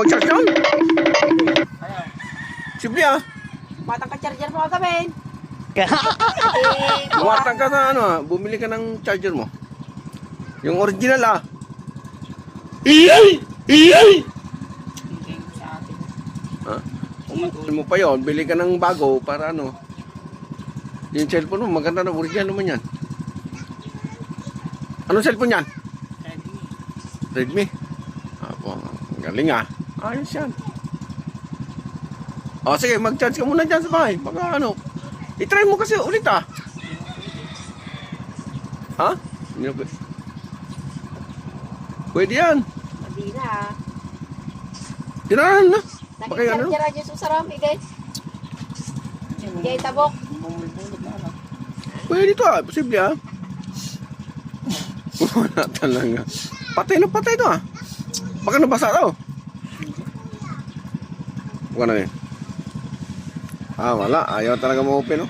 mag-charge yan? Simple ah. Batang ka-charger mo kagabi. Bumatang ka na ano ah. Bumili ka ng charger mo. Yung original ah. Ha? Kung mo pa yun, bili ka ng bago para ano. Yung cellphone mo, maganda na original naman yan. Anong cellphone yan? Redmi. Ako, galing ah. Ayos yan. O sige, mag-charge ka muna dyan sa bahay. Baka ano, i-try mo kasi ulit ah. Ha? Hindi na pwede. Pwede yan. Hindi na. Tirahan na. Baka yan ano. Nag-charger aja sa sarami guys. Gay tabok. Pwede to ah. Posible ah. Wala talaga. Patay na patay to ah. Baka nabasa daw. Bukan na yun. Ah, wala. Ayaw talaga ma-open, no?